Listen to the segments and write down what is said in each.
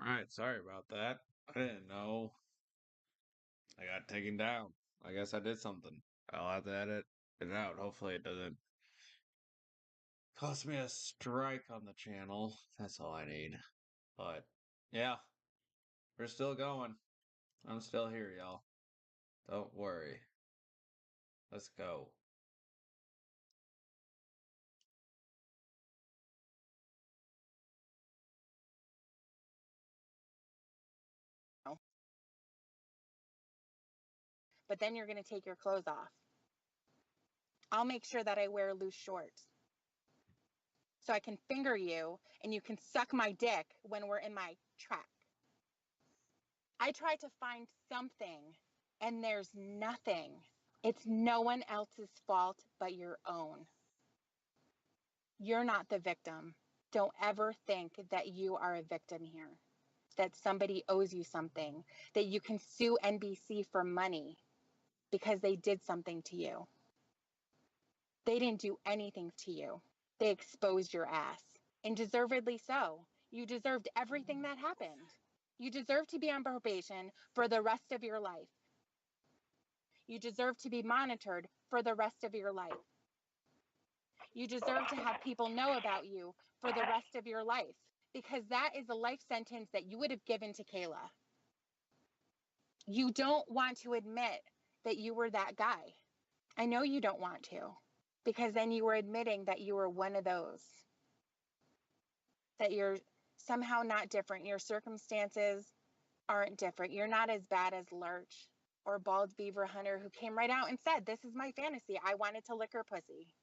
Alright, sorry about that. I didn't know I got taken down. I guess I did something. I'll have to edit it out. Hopefully it doesn't cost me a strike on the channel. That's all I need. But, yeah, we're still going. I'm still here, y'all. Don't worry. Let's go. But then you're going to take your clothes off. I'll make sure that I wear loose shorts so I can finger you and you can suck my dick when we're in my track. I try to find something and there's nothing. It's no one else's fault but your own. You're not the victim. Don't ever think that you are a victim here, that somebody owes you something, that you can sue NBC for money because they did something to you. They didn't do anything to you. They exposed your ass, and deservedly so. You deserved everything that happened. You deserve to be on probation for the rest of your life. You deserve to be monitored for the rest of your life. You deserve to have people know about you for the rest of your life, because that is a life sentence that you would have given to Kayla. You don't want to admit that you were that guy. I know you don't want to, because then you were admitting that you were one of those, that you're somehow not different. Your circumstances aren't different. You're not as bad as Lurch or Bald Beaver Hunter, who came right out and said, this is my fantasy. I wanted to lick her pussy.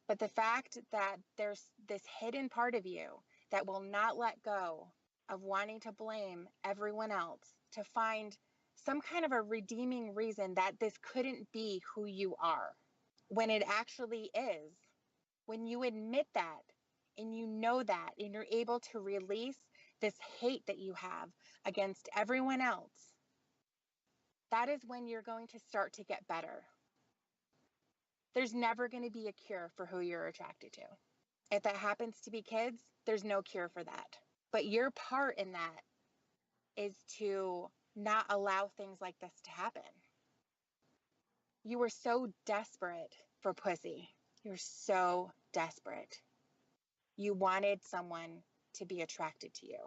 But the fact that there's this hidden part of you that will not let go of wanting to blame everyone else, to find some kind of a redeeming reason that this couldn't be who you are, when it actually is. When you admit that and you know that and you're able to release this hate that you have against everyone else, that is when you're going to start to get better. There's never going to be a cure for who you're attracted to. If that happens to be kids, there's no cure for that. But your part in that is to not allow things like this to happen. You were so desperate for pussy. You're so desperate. You wanted someone to be attracted to you.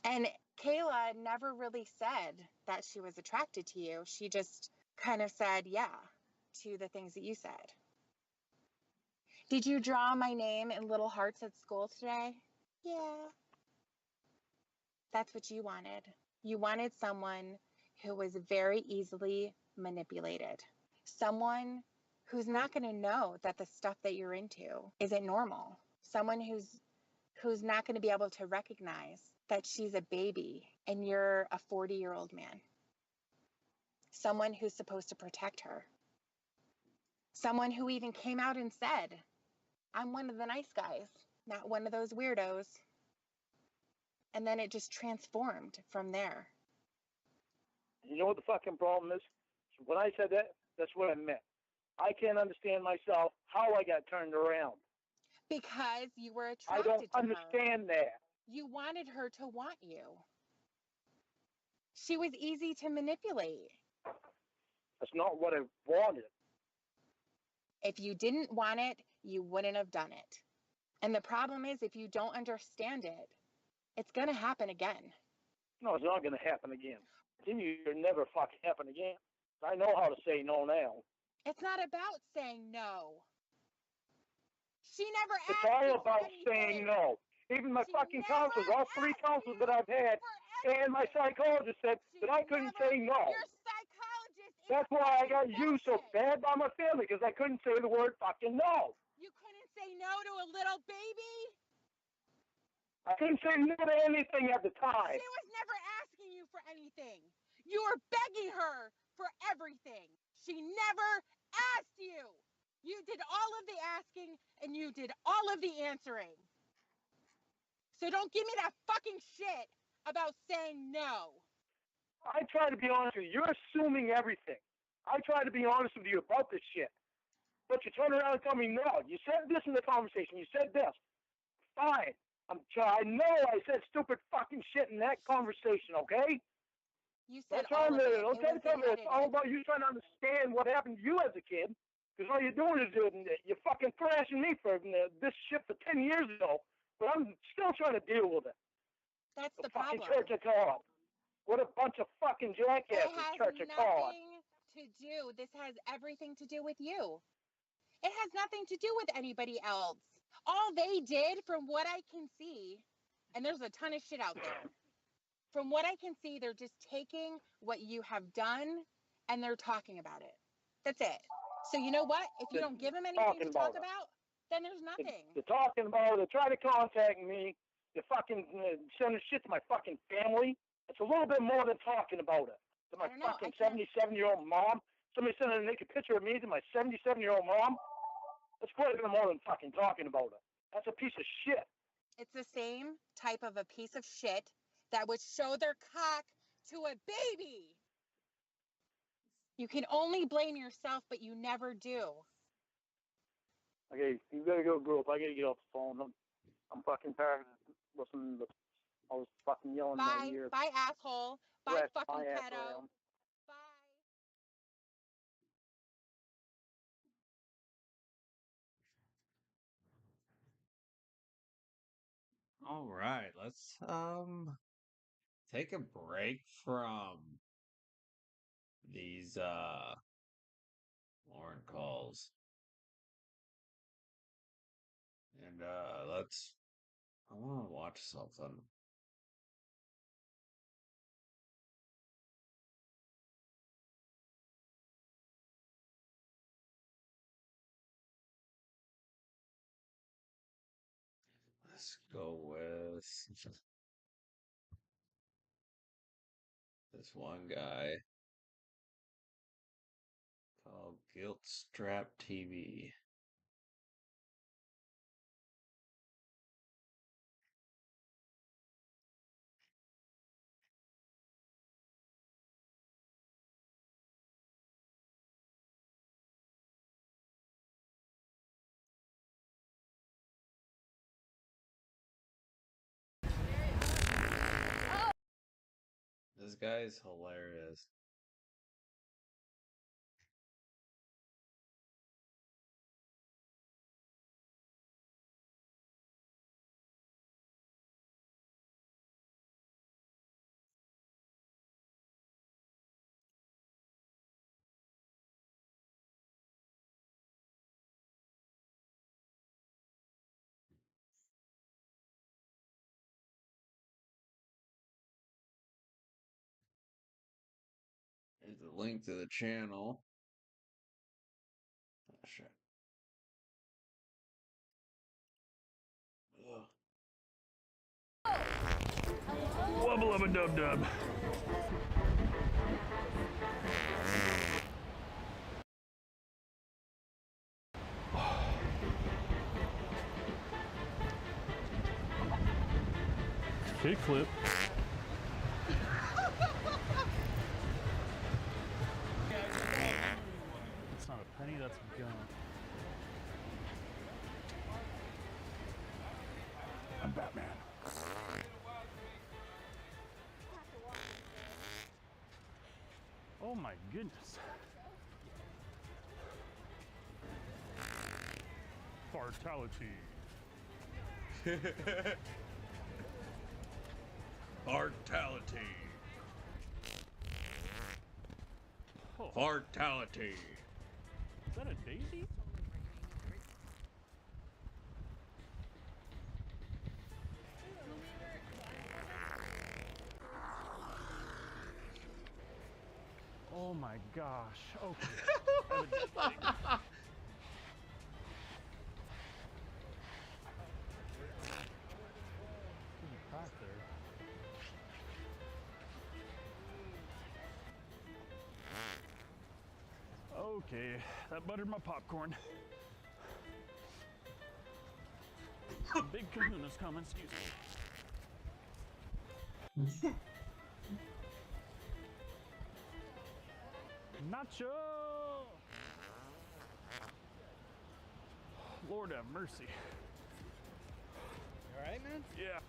And Kayla never really said that she was attracted to you. She just kind of said, yeah, to the things that you said. Did you draw my name in little hearts at school today? Yeah. That's what you wanted. You wanted someone who was very easily manipulated. Someone who's not going to know that the stuff that you're into isn't normal. Someone who's not going to be able to recognize that she's a baby and you're a 40-year-old man. Someone who's supposed to protect her. Someone who even came out and said, I'm one of the nice guys, not one of those weirdos. And then it just transformed from there. You know what the fucking problem is? When I said that, that's what I meant. I can't understand myself how I got turned around. Because you were attracted to her. I don't understand that. You wanted her to want you. She was easy to manipulate. That's not what I wanted. If you didn't want it, you wouldn't have done it. And the problem is, if you don't understand it, it's going to happen again. No, it's not going to happen again. It'll never fucking happen again. I know how to say no now. It's not about saying no. She never asked. It's all about saying no. Even my fucking counselors, all 3 counselors that I've had, and my psychologist said that I couldn't say no. Your psychologist. That's why I got used so bad by my family, because I couldn't say the word fucking no. You couldn't say no to a little baby? I couldn't say no to anything at the time. She was never asking you for anything. You were begging her for everything. She never asked you. You did all of the asking and you did all of the answering. So don't give me that fucking shit about saying no. I try to be honest with you. You're assuming everything. I try to be honest with you about this shit. But you turn around and tell me no. You said this in the conversation. You said this. Fine. I know I said stupid fucking shit in that conversation, okay? You said all of it. Don't try to tell me it's all about you trying to understand what happened to you as a kid. Because all you're doing is you're fucking thrashing me for this shit for 10 years ago. But I'm still trying to deal with it. That's the fucking problem. Church of God. What a bunch of fucking jackasses, Church of God. This has everything to do with you. It has nothing to do with anybody else. All they did, from what I can see, and there's a ton of shit out there. From what I can see, they're just taking what you have done and they're talking about it. That's it. So you know what? If you don't give them anything to talk about, then there's nothing. They're talking about it. They're trying to contact me. They're fucking sending shit to my fucking family. It's a little bit more than talking about it. To my fucking 77-year-old mom. Somebody sending a naked picture of me to my 77-year-old mom. That's quite a bit more than fucking talking about it. That's a piece of shit. It's the same type of a piece of shit that would show their cock to a baby. You can only blame yourself, but you never do. Okay, you gotta go, group. I gotta get off the phone. I'm fucking tired of listening to all this fucking yelling in my ear. Bye, asshole. Bye, fucking pedo. Bye. All right, let's take a break from these Lauren calls. And I want to watch something. Let's go with this one guy called Guilt Strap TV. This guy is hilarious. There's a link to the channel. Oh, shit. Wubble of a dub dub. Kickflip. That's not a penny, that's a gun. I'm Batman. Oh my goodness. Fatality. Fatality. Oh, Fatality. is that a daisy? Oh my gosh. Okay. Crack there. Okay, that buttered my popcorn. Big kahuna's coming, excuse me. Nacho! Lord have mercy. alright, man? Yeah.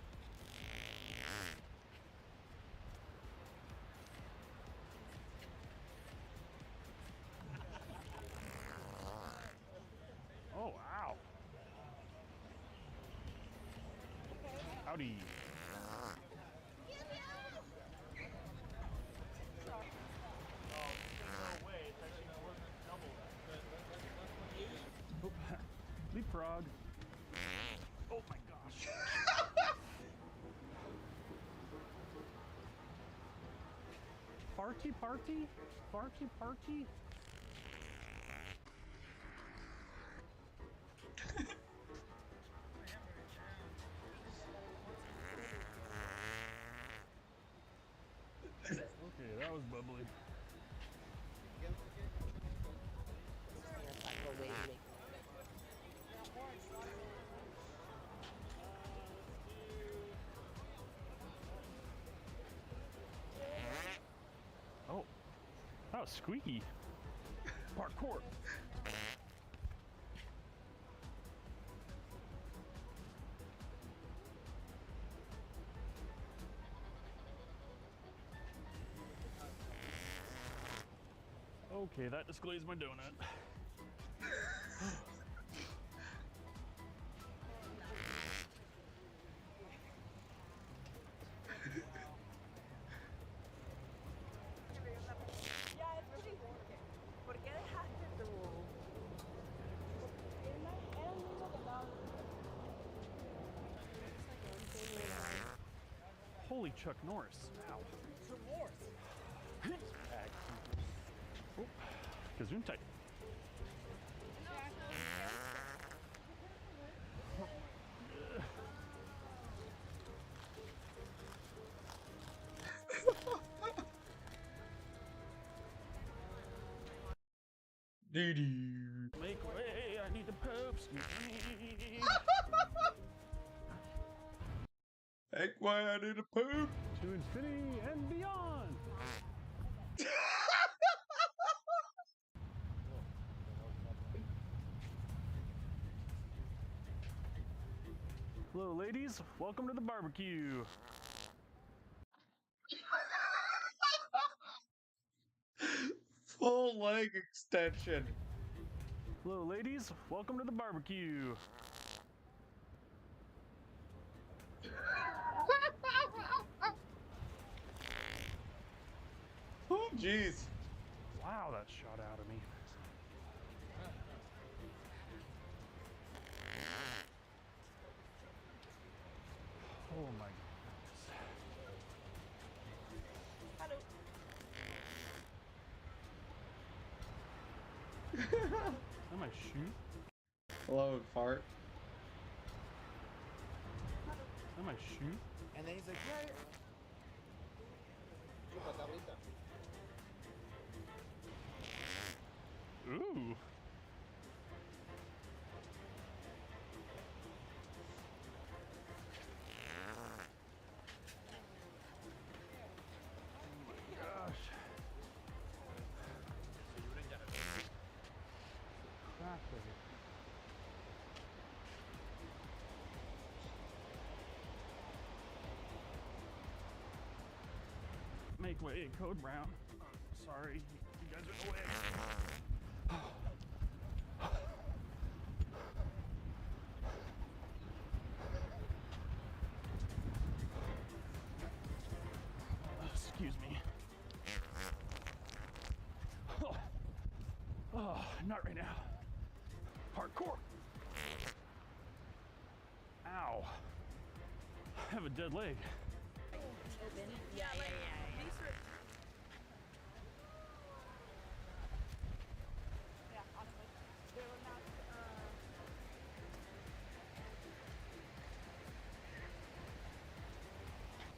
Oh, ow. Howdy. Oh, leapfrog. Oh my gosh. Farty party? Farty party? Okay, that was bubbly. Oh, that was squeaky. Parkour. Okay, that displays my donut. Holy Chuck Norris. Ow. Oh, Gesundheit. Make way, I need the poop, excuse me. Make way, I need a poop. To infinity and beyond. Hello, ladies. Welcome to the barbecue. Full leg extension. Hello, ladies. Welcome to the barbecue. Oh, jeez. Wow, that shot out of me. Oh my goodness. Am I shoot? Hello, fart. Am I shoot? And then he's like, yeah. Ooh. Gosh. Crap with it. Make way, Code Brown. Sorry, you guys are in the way. Excuse me. Oh, not right now. Parkour. Ow. I have a dead leg.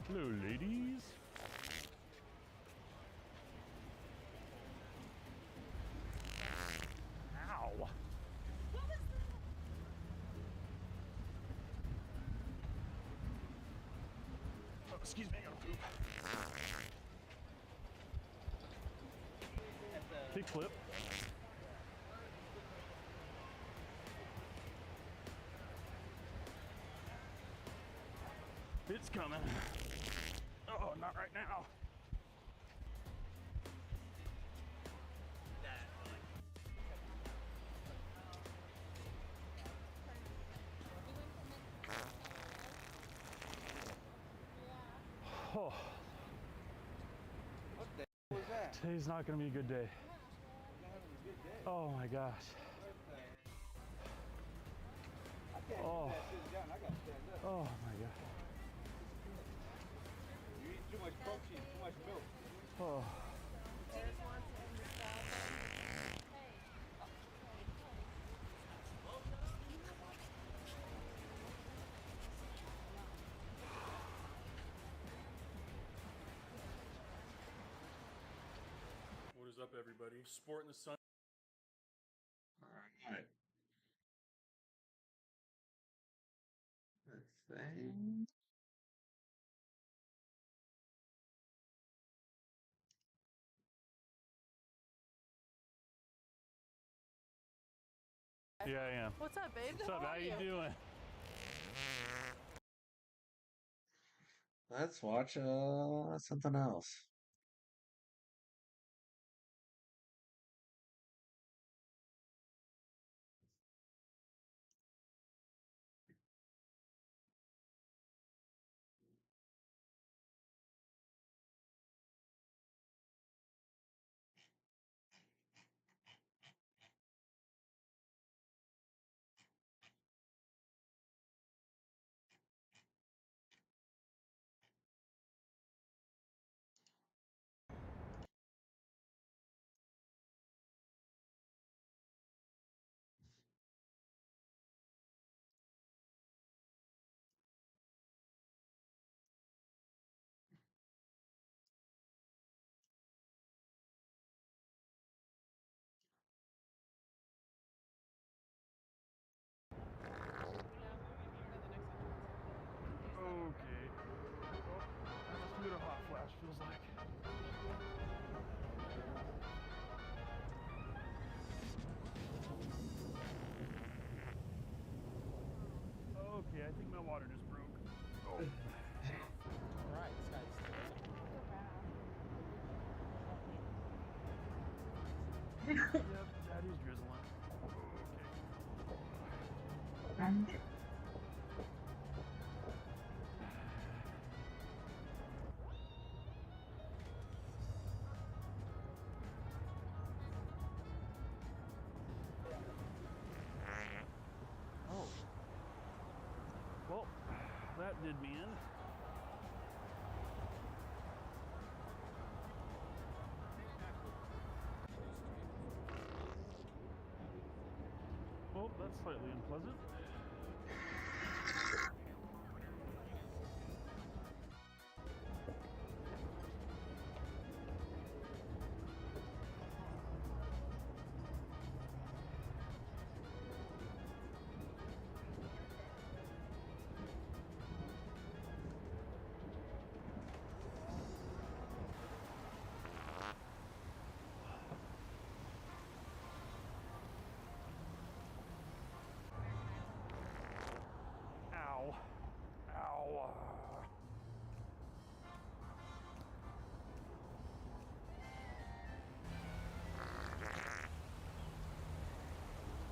Hello, ladies. Ow. Oh, excuse me, I gotta poop. Kick flip. coming. Oh, not right now. Oh. What the hell was that? Today's not gonna be a good day. Oh my gosh. Oh. Oh my god. You eat too much protein, too much milk. Oh. What is up, everybody? Sport in the sun. All right. Good thing. Yeah, I am. What's up, babe? What's up? How you doing? Let's watch something else. Okay. Oh, I must be at a hot flash, feels like. Okay, I think my water just broke. Oh. Alright, this guy's Yep, daddy's drizzling. Okay. Oh. Well, that did me in. Well, that's slightly unpleasant. Ow. Ow.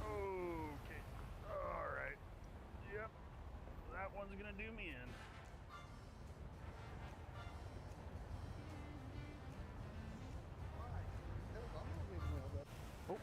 Okay. Alright. Yep. That one's gonna do me in. Oh.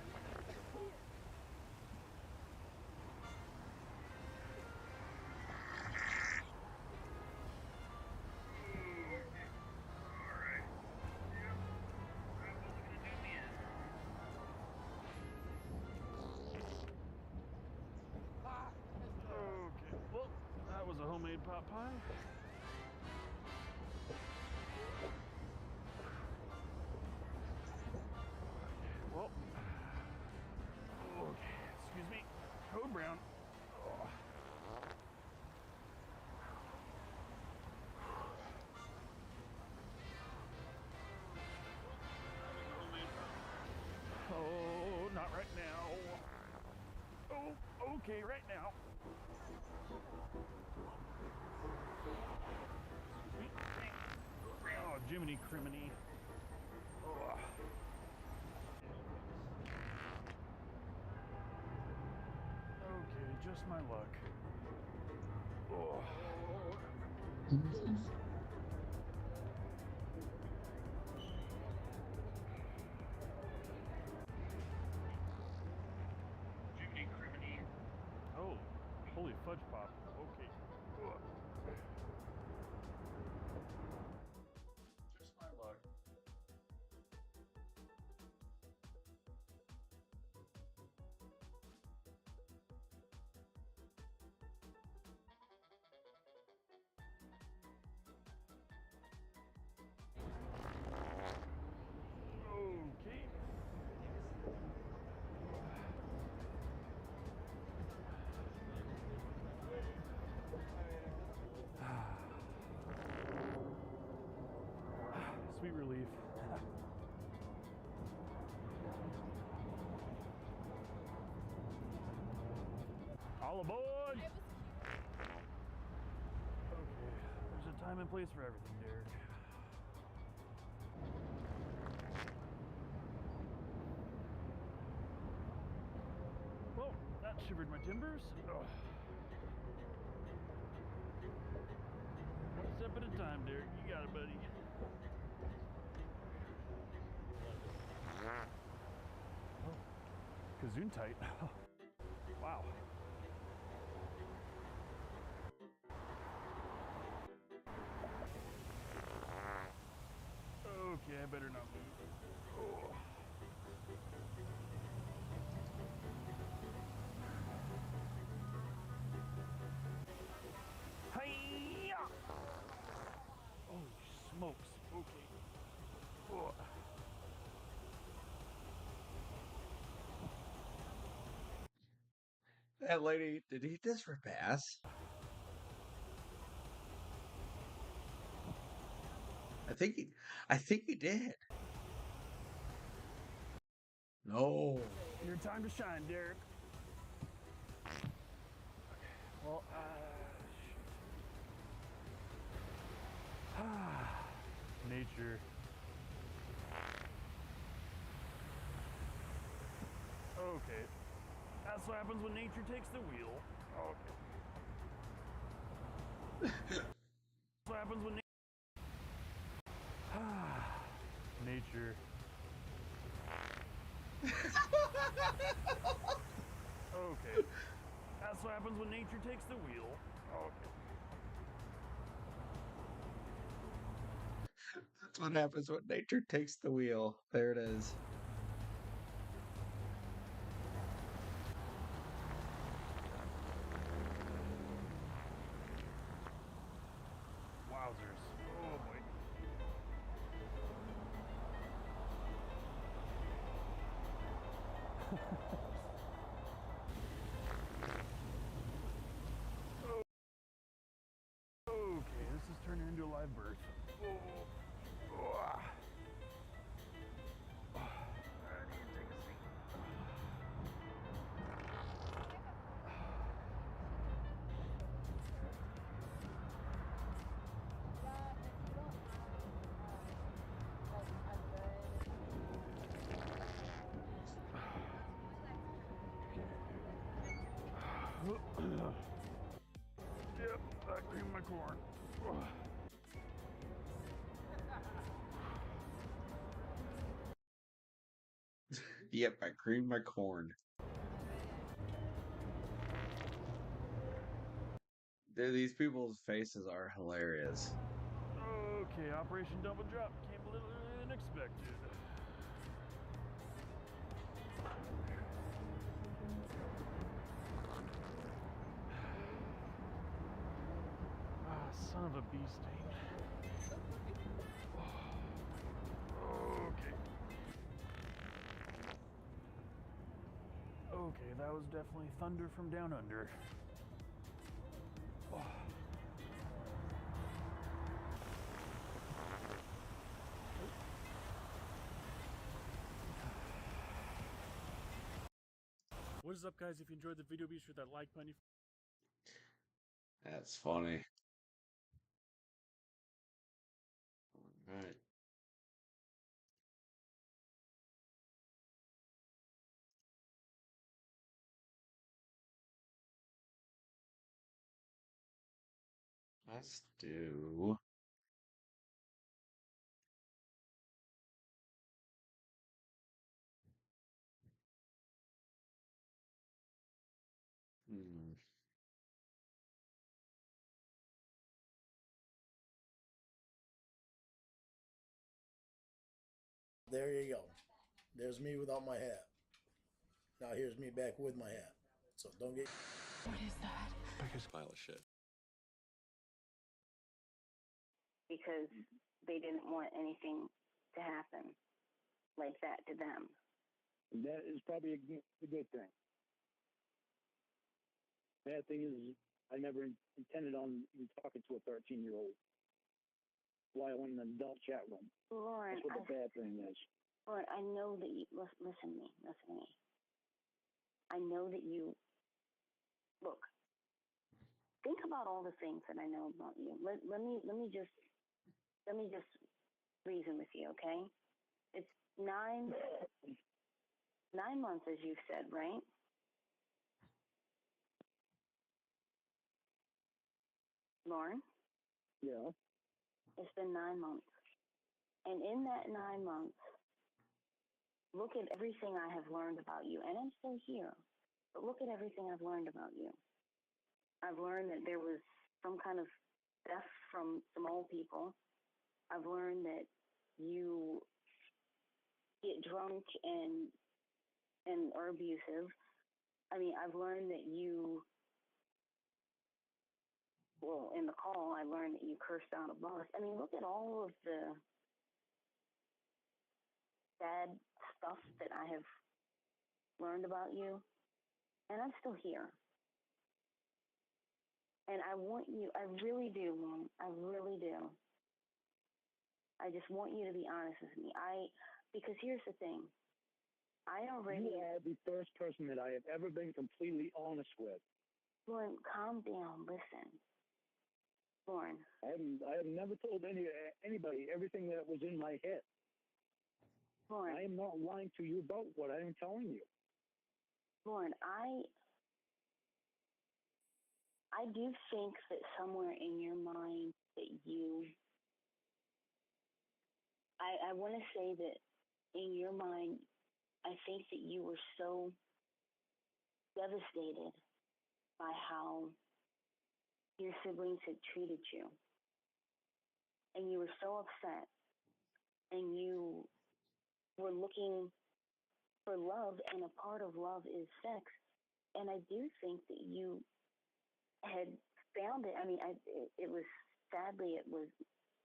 Okay, well, that was a homemade pot pie. Well, okay, excuse me, code brown. Oh. Oh, not right now. Oh, okay, right now. Oh, Jiminy Criminy. Oh. Okay, just my luck. Oh. Jiminy Criminy. Oh, holy fudge pop. Okay. Oh. Just my luck. Okay. Sweet relief. All aboard! Okay, there's a time and place for everything, Derek. Well, that shivered my timbers. Ugh. One step at a time, Derek. You got it, buddy. Oh, Gesundheit. Wow. Okay, I better not move. Oh. Hi-ya! Oh, smokes. Okay. Oh. That lady, did he just repass? I think he did. No. Your time to shine, Derek. Well, nature. Okay. That's what happens when nature takes the wheel. Okay. That's what happens when nature. Okay. That's what happens when nature takes the wheel. Okay. That's what happens when nature takes the wheel. There it is. Wowzers. Oh boy. Okay, this is turning into a live birth. Oh. Oh. I need to take a seat. Yep, I creamed my corn. Yep, I creamed my corn. Dude, these people's faces are hilarious. Okay, Operation Double Drop came a little unexpected. Son of a bee sting. Okay. Okay, that was definitely thunder from down under. Oh. What is up, guys? If you enjoyed the video, be sure that like button. That's funny. Right. Let's do. Hmm. There you go. There's me without my hat. Now here's me back with my hat. So don't get. What is that? Biggest pile of shit. Because they didn't want anything to happen like that to them. That is probably a good thing. Bad thing is, I never intended on even talking to a 13-year-old while in an adult chat room. Lauren, That's what the bad thing is. Lauren, I know that you listen to me. I know that you look. Think about all the things that I know about you. Let me just reason with you, okay? It's 9 months, as you've said, right? Lauren? Yeah. It's been 9 months. And in that 9 months, look at everything I have learned about you. And I'm still here. But look at everything I've learned about you. I've learned that there was some kind of theft from some old people. I've learned that you get drunk and are abusive. I mean, I've learned that you, well, in the call, I learned that you cursed out a boss. I mean, look at all of the bad stuff that I have learned about you, and I'm still here. And I want you, I really do, Mom. I really do. I just want you to be honest with me. Because here's the thing. You are the first person that I have ever been completely honest with. Lauren, calm down. Listen. Lauren. I have never told anybody everything that was in my head. Lauren. I am not lying to you about what I am telling you. Lauren, I do think that somewhere in your mind that I want to say that in your mind, I think that you were so devastated by how your siblings had treated you. And you were so upset. And you were looking for love, and a part of love is sex. And I do think that you had found it. I mean, it was, sadly, it was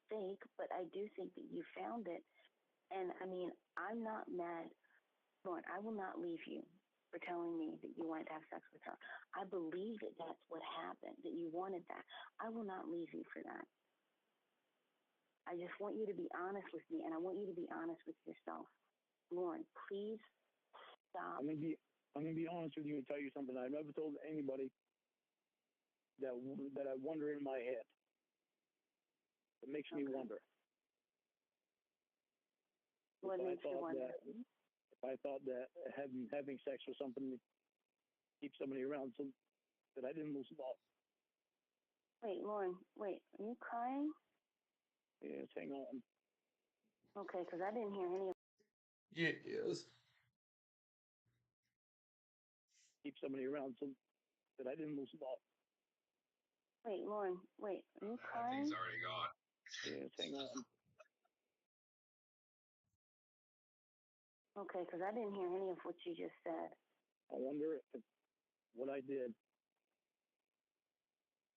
fake, but I do think that you found it. And I mean, I'm not mad. Lauren, I will not leave you for telling me that you wanted to have sex with her. I believe that that's what happened, that you wanted that. I will not leave you for that. I just want you to be honest with me, and I want you to be honest with yourself. Lauren, please stop. I'm gonna be honest with you and tell you something I've never told anybody that I wonder in my head. It makes me wonder. What makes you wonder? If I thought that having sex was something to keep somebody around so that I didn't lose love. Wait, Lauren, are you crying? Yes, hang on. Okay, because I didn't hear any of Yes. Keep somebody around so that I didn't lose love. Wait, Lauren, are you crying? Thing's already gone. Yes, hang on. Okay, because I didn't hear any of what you just said. I wonder if what I did,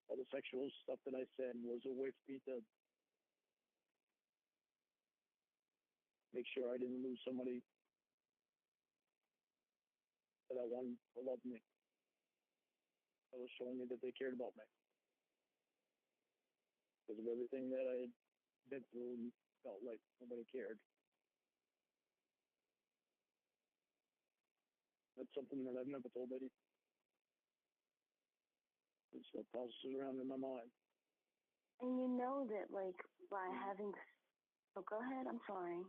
all the sexual stuff that I said, was a way for me to make sure I didn't lose somebody that I wanted to love me. That was showing me that they cared about me. Because of everything that I had been through and felt like nobody cared. That's something that I've never told Eddie. It still passes around in my mind. And you know that, like, by having Oh, go ahead. I'm sorry.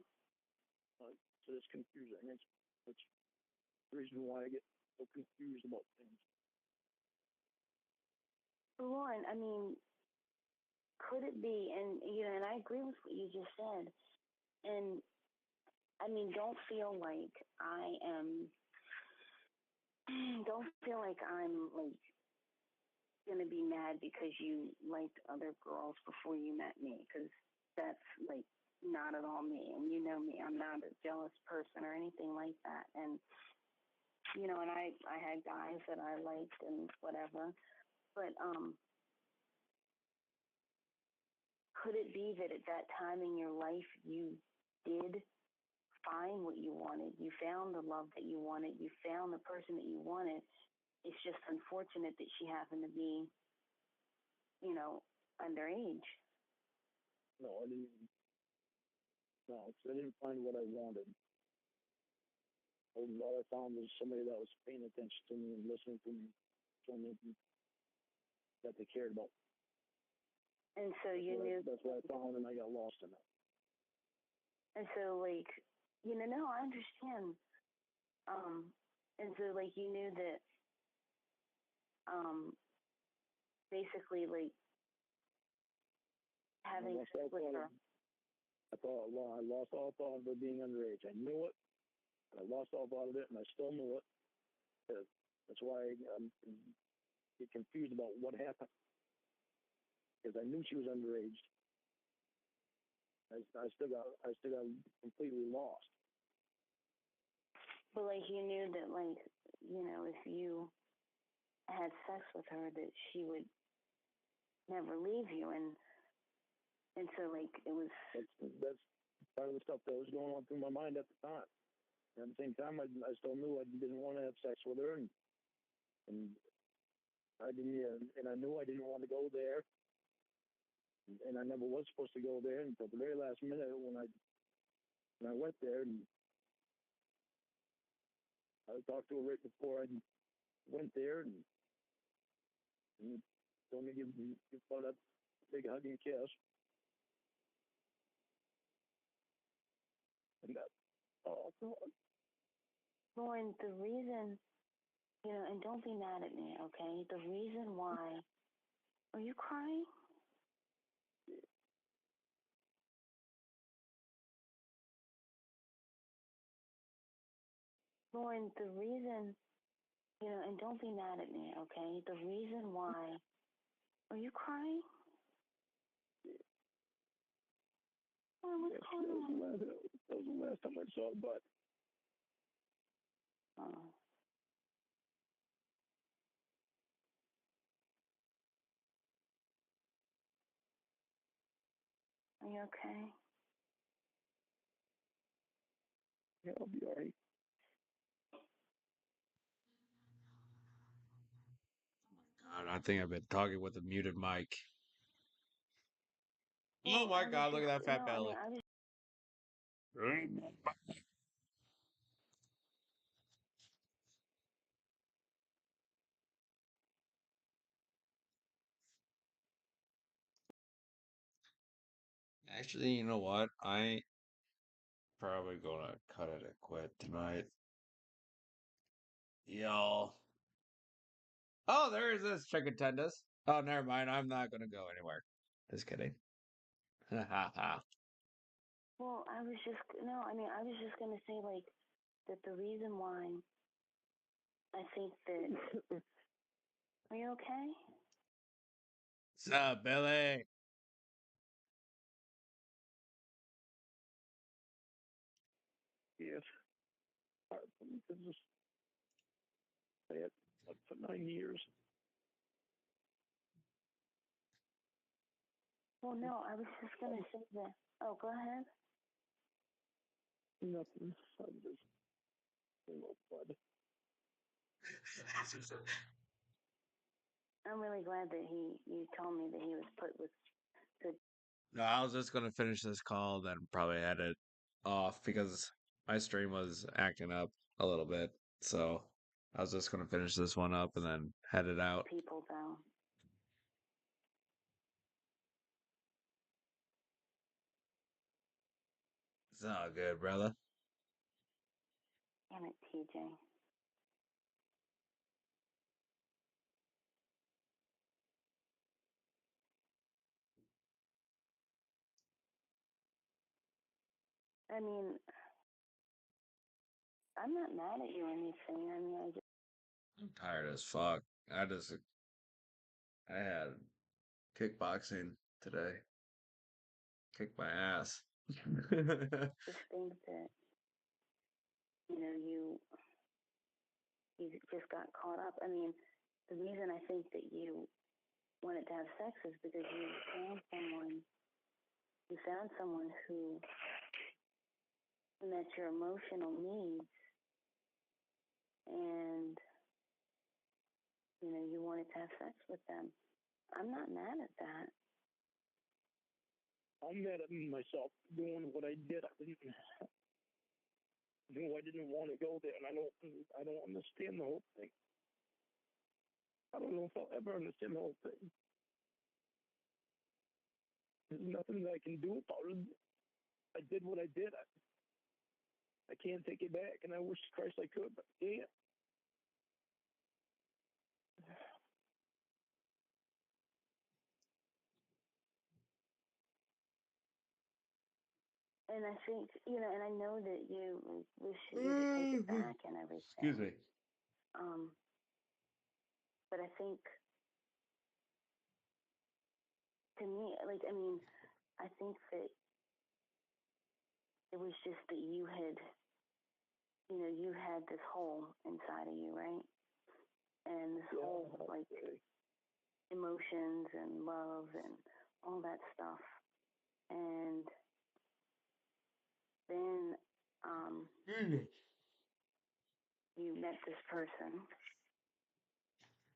So it's confusing. It's the reason why I get so confused about things. Lauren, I mean, could it be? And and I agree with what you just said. And I mean, don't feel like I'm like gonna be mad because you liked other girls before you met me, because that's like not at all me. And you know me, I'm not a jealous person or anything like that. And and I had guys that I liked and whatever, but could it be that at that time in your life you did find what you wanted? You found the love that you wanted. You found the person that you wanted. It's just unfortunate that she happened to be, underage. No, I didn't. No, 'cause I didn't find what I wanted. All I found was somebody that was paying attention to me and listening to me, showing me that they cared about. And so That's what I found, and I got lost in it. And so, like, no, I understand. And so, like, you knew that, basically, like, having sex with her. I lost all thought of her being underage. I knew it. I lost all thought of it, and I still knew it. That's why I'm get confused about what happened, because I knew she was underage. I still got completely lost. But like you knew that, like, if you had sex with her, that she would never leave you, and so like it was. That's part of the stuff that was going on through my mind at the time. And at the same time, I still knew I didn't want to have sex with her, and I didn't, and I knew I didn't want to go there, and I never was supposed to go there until the very last minute when I went there, and I talked to her right before I went there, and told me to give her that big hug and kiss, and that. Oh God. Lauren, the reason, and don't be mad at me, okay? The reason why. Are you crying? Lauren, the reason, and don't be mad at me, okay? The reason why. Are you crying? What's going on? That was the last time I saw it, but. Oh. Are you okay? Yeah, I'll be all right. God, I think I've been talking with a muted mic. Well, Oh my God, look at that fat belly. Actually, you know what? I probably gonna cut it and quit tonight. Y'all. Oh, there is this chicken tenders. Oh, never mind. I'm not gonna go anywhere. Just kidding. Ha ha ha. Well, I was just gonna say, like, that the reason why I think that. Are you okay? What's up, Billy? Yes. This I had for 9 years. Well, no, I was just gonna say that. Oh, go ahead. Nothing. I'm just a little bud. I'm really glad that you told me that he was put with good. No, I was just gonna finish this call, then probably edit off because my stream was acting up a little bit. So I was just gonna finish this one up and then head it out. People, though. It's all good, brother. Damn it, TJ. I mean, I'm not mad at you or anything. I mean, I'm tired as fuck. I had kickboxing today. Kicked my ass. just think that, you just got caught up. I mean, the reason I think that you wanted to have sex is because you found someone who met your emotional needs, and you wanted to have sex with them. I'm not mad at that. I'm mad at myself doing what I did. I didn't want to go there, and I don't understand the whole thing. I don't know if I'll ever understand the whole thing. There's nothing that I can do about it. I did what I did. I can't take it back, and I wish Christ I could, but I can't. And I think, and I know that you wish you to take it back and everything. Excuse me. But I think, to me, I think that it was just that you had this hole inside of you, right? And this whole, emotions and love and all that stuff. And then you met this person,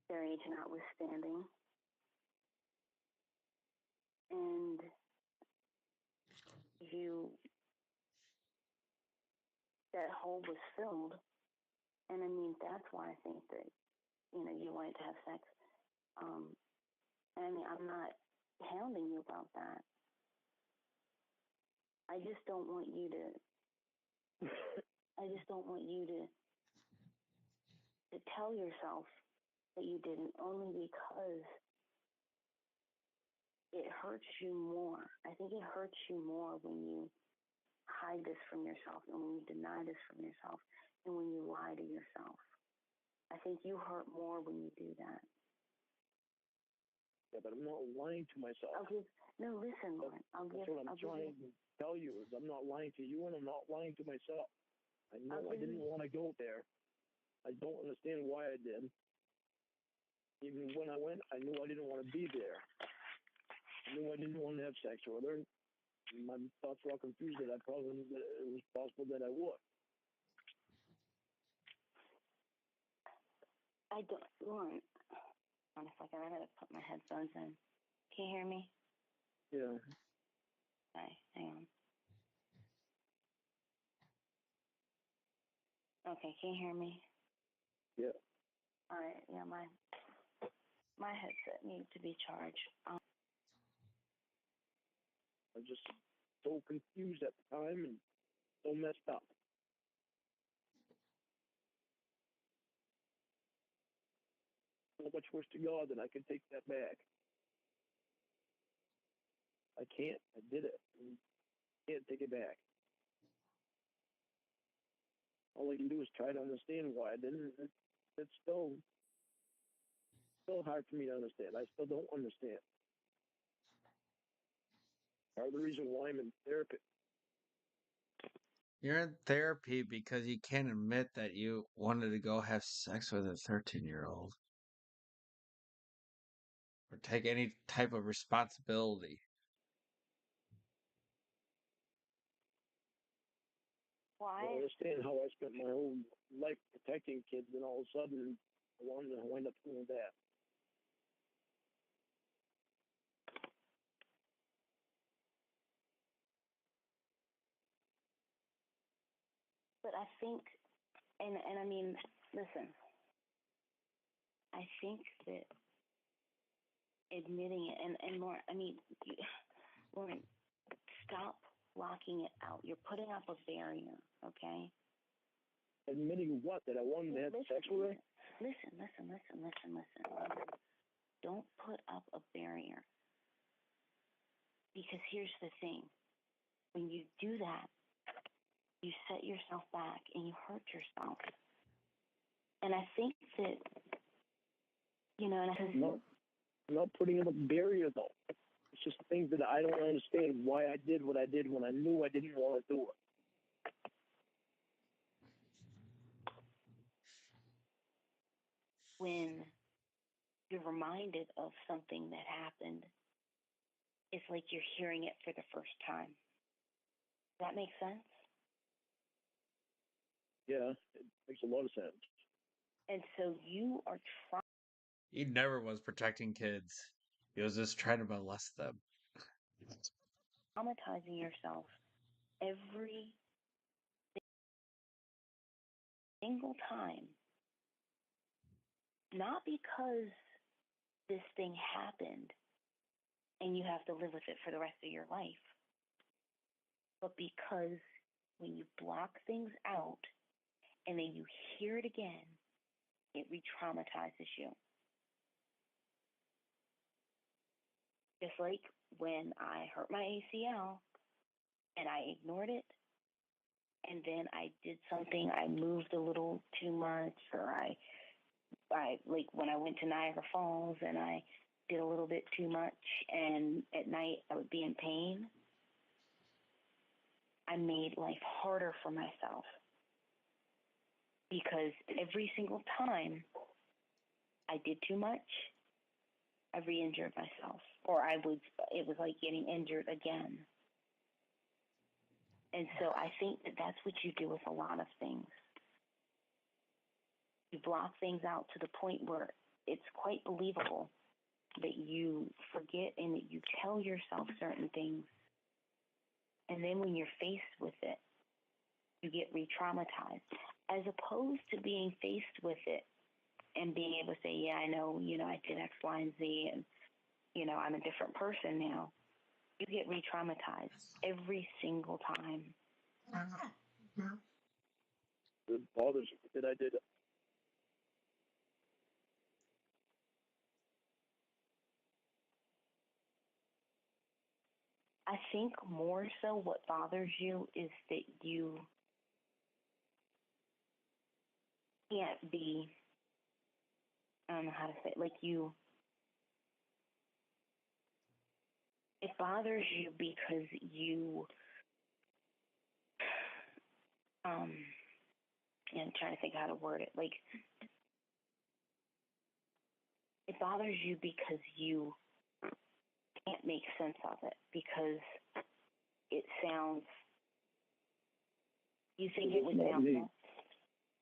their age notwithstanding, and that hole was filled. And I mean, that's why I think that, you wanted to have sex. And I mean, I'm not hounding you about that. I just don't want you to tell yourself that you didn't, only because it hurts you more. I think it hurts you more when you hide this from yourself and when you deny this from yourself and when you lie to yourself. I think you hurt more when you do that. Yeah, but I'm not lying to myself. Listen, Lauren. That's what I'm trying to tell you is I'm not lying to you and I'm not lying to myself. I know I didn't want to go there. I don't understand why I did. Even when I went, I knew I didn't want to be there. I knew I didn't want to have sex with her. My thoughts were all confused that it was possible that I would. Lauren, hold on a second. I gotta put my headphones in. Can you hear me? Yeah. Okay, hang on. Okay, can you hear me? Yeah. All right, yeah, my headset needs to be charged. I was just so confused at the time and so messed up. So much wish to God that I could take that back. I can't. I did it. I can't take it back. All I can do is try to understand why I didn't. It's still hard for me to understand. I still don't understand. Part of the reason why I'm in therapy. You're in therapy because you can't admit that you wanted to go have sex with a 13-year-old. Or take any type of responsibility. Why? I understand how I spent my whole life protecting kids, and all of a sudden, I wanted to wind up doing that. But I think, and I mean, listen, I think that admitting it, and more, I mean, Lauren, stop blocking it out. You're putting up a barrier, okay? Admitting what? That I wanted to have sex with her? Listen. Don't put up a barrier. Because here's the thing. When you do that, you set yourself back and you hurt yourself. And I think that, and I said, No, I'm not putting up a barrier, though. It's just things that I don't understand why I did what I did when I knew I didn't want to do it. when you're reminded of something that happened, it's like you're hearing it for the first time. Does that make sense? Yeah, it makes a lot of sense. And so you are He never was protecting kids. He was just trying to molest them. traumatizing yourself every single time, not because this thing happened and you have to live with it for the rest of your life, but because when you block things out and then you hear it again, it re-traumatizes you. Just like when I hurt my ACL and I ignored it, and then I did something, I moved a little too much, or I like when I went to Niagara Falls and I did a little bit too much, and at night I would be in pain. I made life harder for myself because every single time I did too much, I re-injured myself, or it was like getting injured again. And so I think that that's what you do with a lot of things. You block things out to the point where it's quite believable that you forget and that you tell yourself certain things. And then when you're faced with it, you get re-traumatized. As opposed to being faced with it and being able to say, yeah, I know, I did X, Y, and Z, and, I'm a different person now. You get re-traumatized every single time. It bothers me that I did it. I think more so what bothers you is that you can't be, I don't know how to say it, it bothers you because you, I'm trying to think how to word it, it bothers you because you can't make sense of it, because it sounds, you think it would sound me.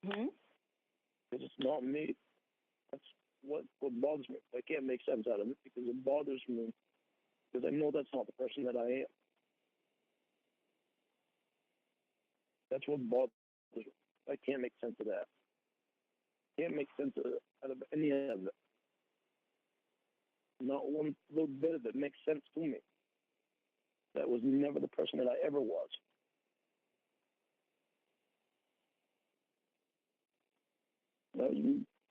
Because it's not me. That's what bothers me. I can't make sense out of it because it bothers me because I know that's not the person that I am. That's what bothers me. I can't make sense of that. Can't make sense out of any of it. Not one little bit of it makes sense to me. That was never the person that I ever was. That was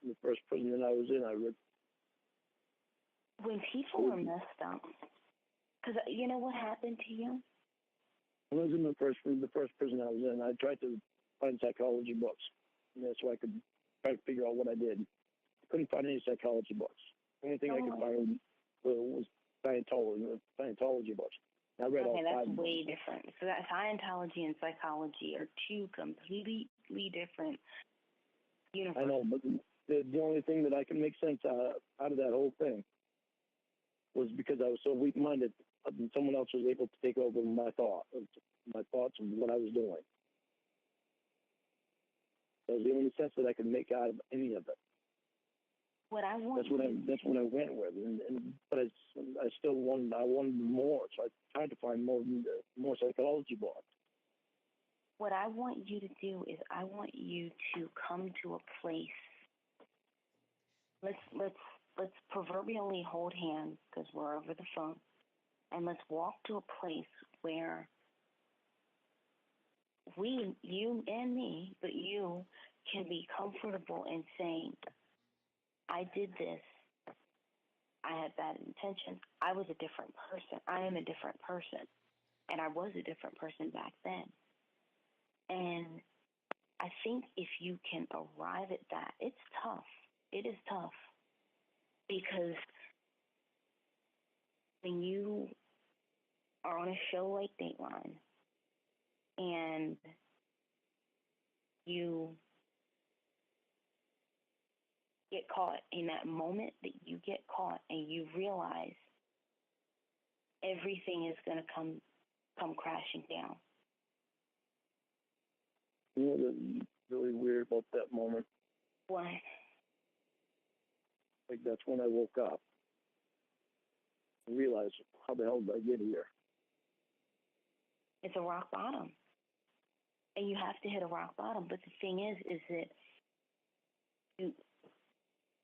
the first prison that I was in. When people are messed up, because you know what happened to you? When I was in the first prison I was in, I tried to find psychology books. So I could try to figure out what I did. I couldn't find any psychology books. The only thing I could find was Scientology books. I read all 5 that's books. way different. So that Scientology and psychology are two completely different universes. I know, but the only thing that I can make sense out of that whole thing was because I was so weak-minded, someone else was able to take over my thoughts and what I was doing. That was the only sense that I could make out of any of it. That's what I went with, but I still wanted more, so I tried to find more psychology books. What I want you to do is I want you to come to a place. Let's proverbially hold hands because we're over the phone, and let's walk to a place where you and me, but you can be comfortable in saying, I did this. I had bad intentions. I was a different person. I am a different person. And I was a different person back then. And I think if you can arrive at that, it's tough. It is tough. Because when you are on a show like Dateline and you get caught in that moment that you get caught and you realize everything is going to come crashing down. You know what's really weird about that moment? What? Like, that's when I woke up and realized, how the hell did I get here? It's a rock bottom. And you have to hit a rock bottom. But the thing is that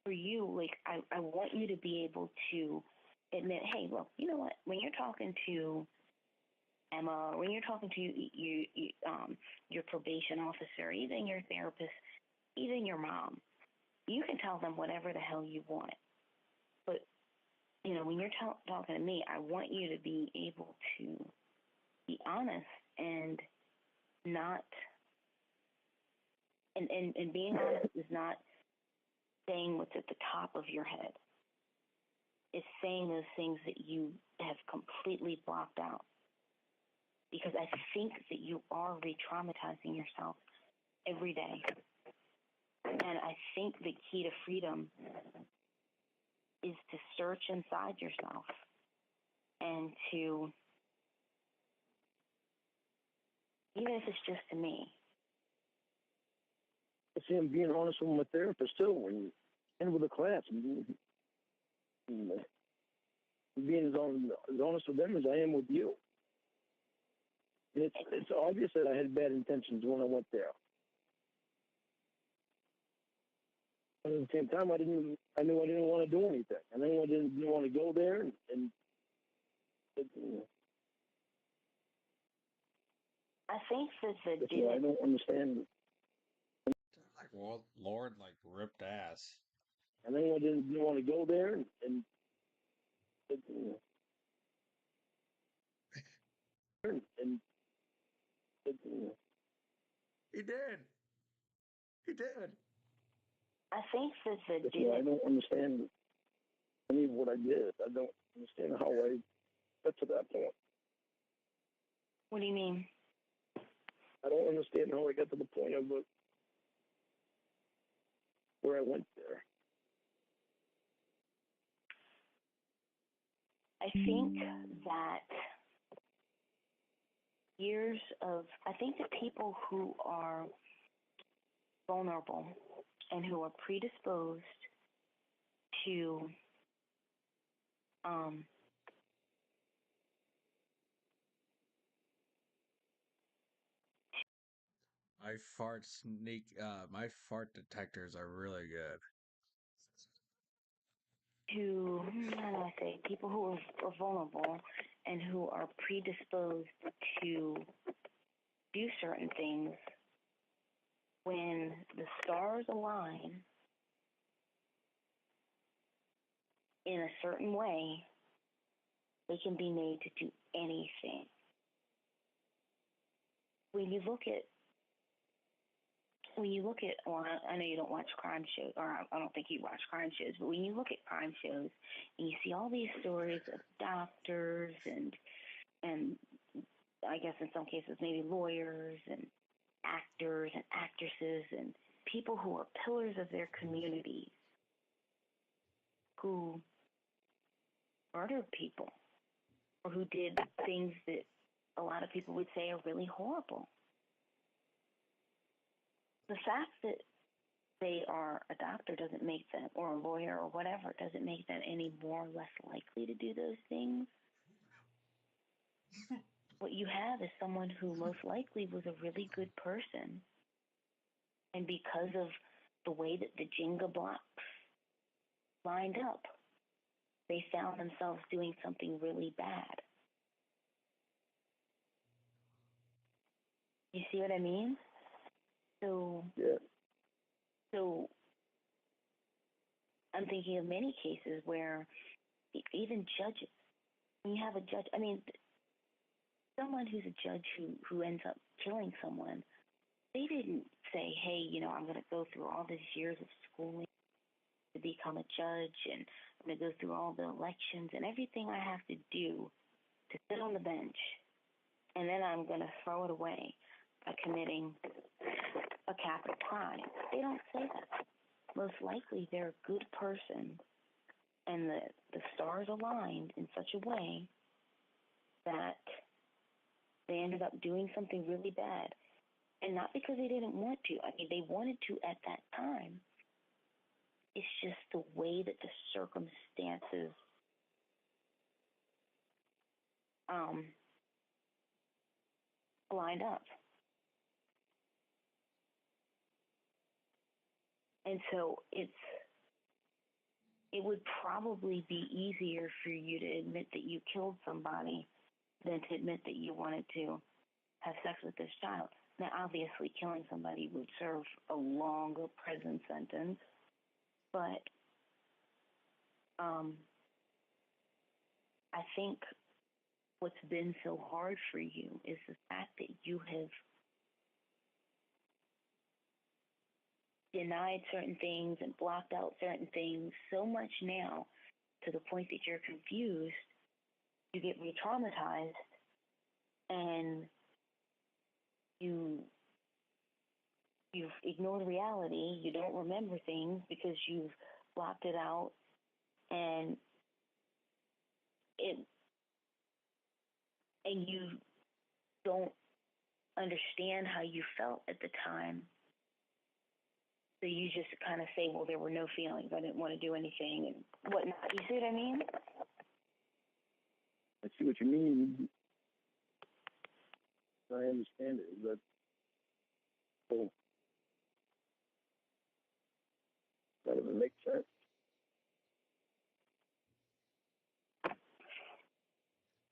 for you, like, I want you to be able to admit, hey, look, you know what? When you're talking to Emma, when you're talking to your probation officer, even your therapist, even your mom, you can tell them whatever the hell you want. But, you know, when you're talking to me, I want you to be able to be honest and not, and being honest is not saying what's at the top of your head. It's saying those things that you have completely blocked out. Because I think that you are re-traumatizing yourself every day. And I think the key to freedom is to search inside yourself and to, even if it's just to me. I see, I'm being honest with my therapist too. When you end with a class, I'm being as honest with them as I am with you. And it's obvious that I had bad intentions when I went there. But at the same time, I knew I didn't want to do anything. I knew I didn't want to go there, and I think that I don't understand. Like, well, Lord, like, ripped ass. I knew I didn't want to go there, and He did. He did. I think that I don't understand any of what I did. I don't understand how I got to that point. What do you mean? I don't understand how I got to the point of where I went there. I think that I think that people who are vulnerable and who are predisposed to My fart detectors are really good. how do I say, people who are vulnerable and who are predisposed to do certain things, when the stars align in a certain way, they can be made to do anything. When you look at, well, I know you don't watch crime shows, or I don't think you watch crime shows, but when you look at crime shows and you see all these stories of doctors and I guess in some cases maybe lawyers and actors and actresses and people who are pillars of their communities who murdered people or who did things that a lot of people would say are really horrible. The fact that they are a doctor doesn't make them, or a lawyer or whatever, doesn't make them any more or less likely to do those things. What you have is someone who most likely was a really good person. And because of the way that the Jenga blocks lined up, they found themselves doing something really bad. You see what I mean? So, Yeah. so I'm thinking of many cases where even judges, when you have a judge, I mean, someone who's a judge who ends up killing someone, they didn't say, hey, I'm going to go through all these years of schooling to become a judge, and I'm going to go through all the elections and everything I have to do to sit on the bench, and then I'm going to throw it away by committing a capital crime. They don't say that. Most likely they're a good person, and the stars aligned in such a way that they ended up doing something really bad. And not because they didn't want to. I mean, they wanted to at that time. It's just the way that the circumstances lined up. And so it would probably be easier for you to admit that you killed somebody than to admit that you wanted to have sex with this child. Now, obviously, killing somebody would serve a longer prison sentence, but I think what's been so hard for you is the fact that you have denied certain things and blocked out certain things so much now to the point that you're confused, you get re-traumatized, and you've ignored reality. You don't remember things because you've blocked it out, and you don't understand how you felt at the time. So you just kind of say, well, there were no feelings. I didn't want to do anything and whatnot. You see what I mean? I see what you mean. I understand it, but that doesn't make sense.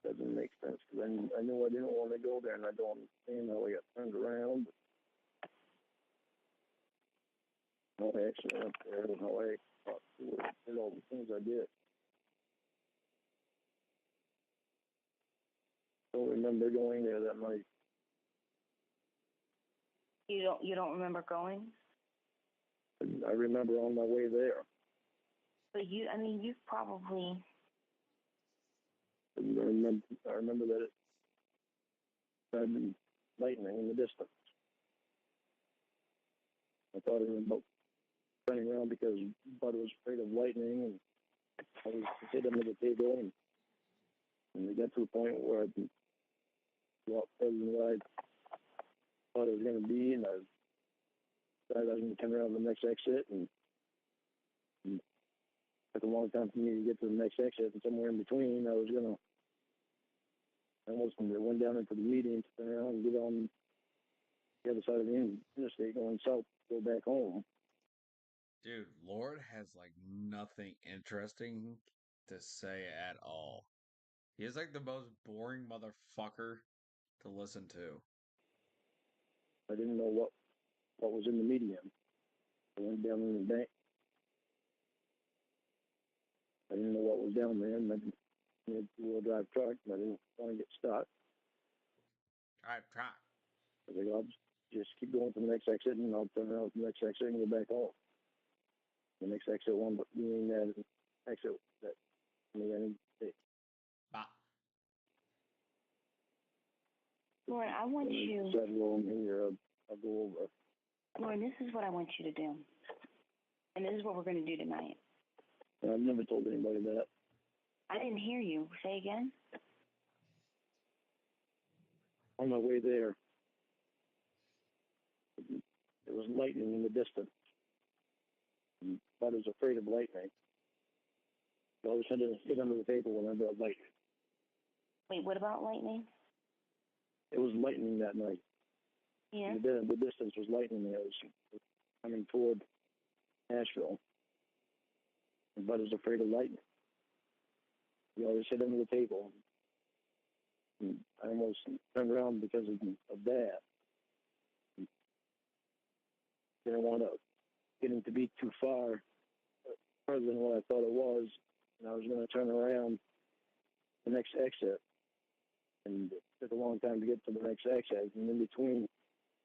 Doesn't make sense because I knew I didn't want to go there, and I don't understand how I got turned around. How I actually went there, and how I did all the things I did. I don't remember going there that night. You don't remember going? I remember on my way there. But you've probably. I remember that it had been lightning in the distance. I thought it was about turning around because Bud was afraid of lightning, and I was hit under the table, and we got to the point where I walked further than what I thought it was going to be, and I decided I was going to turn around the next exit, and it took a long time for me to get to the next exit, and somewhere in between, I almost went down into the median to turn around and get on the other side of the interstate going south, go back home. Dude, Lord has like nothing interesting to say at all. He is like the most boring motherfucker to listen to. I didn't know what was in the median. I went down in the bank. I didn't know what was down there, and I didn't two-wheel drive truck, and I didn't want to get stuck. Drive truck. I think I'll just keep going to the next exit, and I'll turn around to the next exit and go back home. The next exit one being that exit that I need to take. Bah. Lauren, I want you. I'll go over. Lauren, this is what I want you to do, and this is what we're going to do tonight. I've never told anybody that. I didn't hear you. Say again. On my way there, there was lightning in the distance. I was afraid of lightning. So I was trying to sit under the table when I got lightning. Wait, what about lightning? It was lightning that night. Yeah. The distance was lightning. It was coming toward Nashville. But I was afraid of lightning. We always sit under the table. And I almost turned around because of that. didn't want to getting to be too far further than what I thought it was, and I was going to turn around the next exit, and it took a long time to get to the next exit. And in between,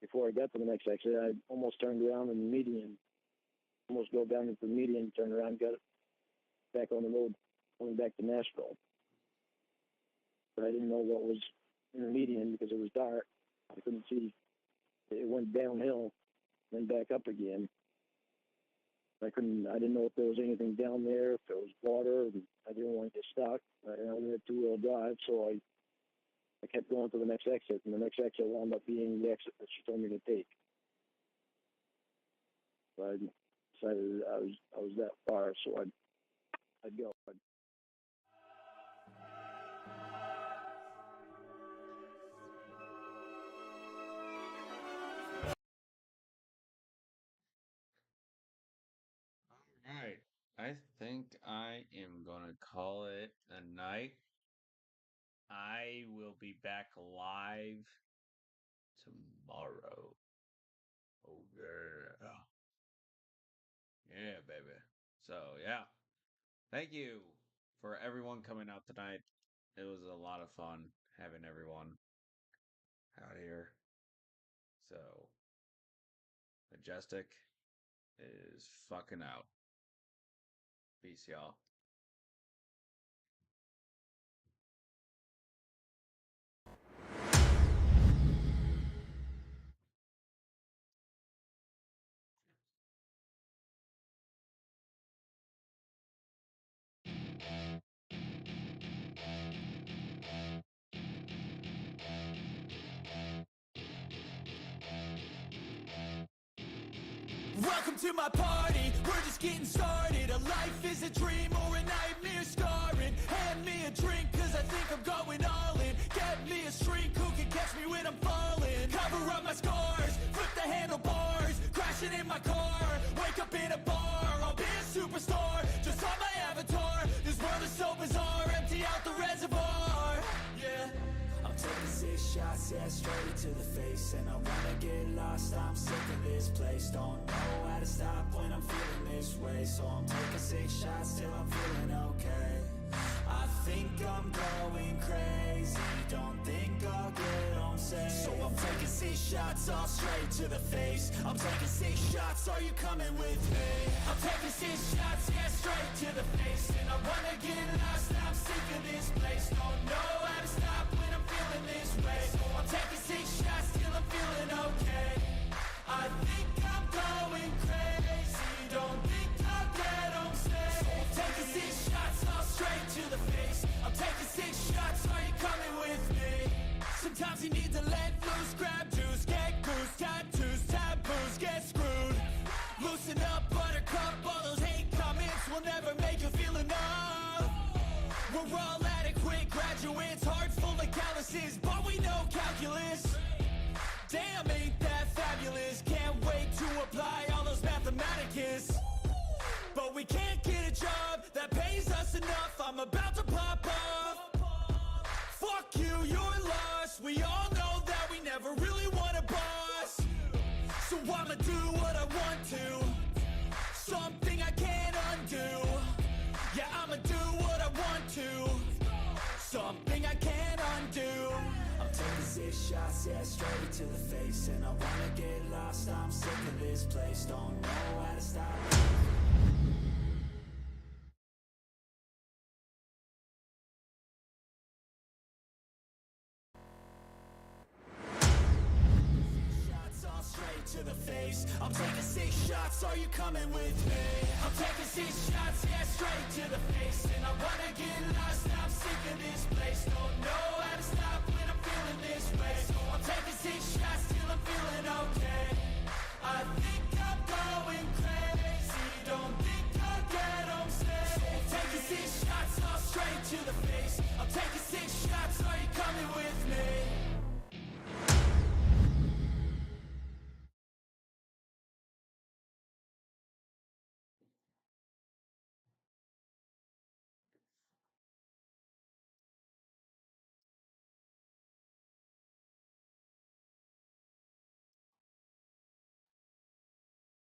before I got to the next exit, I almost turned around in the median, almost go down into the median, turned around, got back on the road, going back to Nashville. But I didn't know what was in the median because it was dark. I couldn't see. It went downhill, then back up again. I didn't know if there was anything down there, if there was water, and I didn't want to get stuck. I only had two-wheel drive, so I kept going to the next exit, and the next exit wound up being the exit that she told me to take. So I decided I was that far, so I'd go. Alright, I think I am gonna call it a night. I will be back live tomorrow. Oh yeah. Yeah, baby. So yeah. Thank you for everyone coming out tonight. It was a lot of fun having everyone out here. So Majestic is fucking out. Peace, y'all. Welcome to my party, we're just getting started. A life is a dream or a nightmare scarring. Hand me a drink cause I think I'm going all in. Get me a shrink who can catch me when I'm falling. Cover up my scars, flip the handlebars. Crashing in my car, wake up in a bar. I'll be a superstar, just on my avatar. This world is so bizarre, empty out the reservoir. Yeah, I'm taking 6 shots, yeah, straight to the face. And I wanna get lost, I'm sick of this place. Don't know how to stop when I'm feeling this way. So I'm taking 6 shots till I'm feeling okay. I think I'm going crazy, don't think I'll get home safe. So I'm taking 6 shots, all straight to the face. I'm taking 6 shots, are you coming with me? I'm taking 6 shots, yeah, straight to the face. And I wanna get lost, I'm sick of this place. Don't know how to stop when I'm feeling this way. So I'm taking 6 shots till I'm feeling okay. I think I'm going crazy, don't think I'll get home safe. So I'm taking 6 shots, all straight to the face. I'm taking 6 shots, are you coming with me? Sometimes you need to let loose, grab juice, get goose, tattoos, taboos, get screwed. Loosen up, buttercup, all those hate comments will never make you feel enough. We're all adequate graduates, heart full of calluses, but we know calculus. Damn, ain't that fabulous? Can't wait to apply all those mathematicus. But we can't get a job that pays us enough. I'm about to pop off. Fuck you, you're lost. We all know that we never really want a boss. So I'ma do what I want to, something I can't undo. Yeah, I'ma do what I want to, something I can't undo. I'm taking 6 shots, yeah, straight to the face. And I wanna get lost, I'm sick of this place. Don't know how to stop. To the face, I'm taking 6 shots, are you coming with me? I'm taking 6 shots, yeah, straight to the face. And I wanna get lost, I'm sick of this place. Don't know how to stop when I'm feeling this way. So I'm taking 6 shots till I'm feeling okay.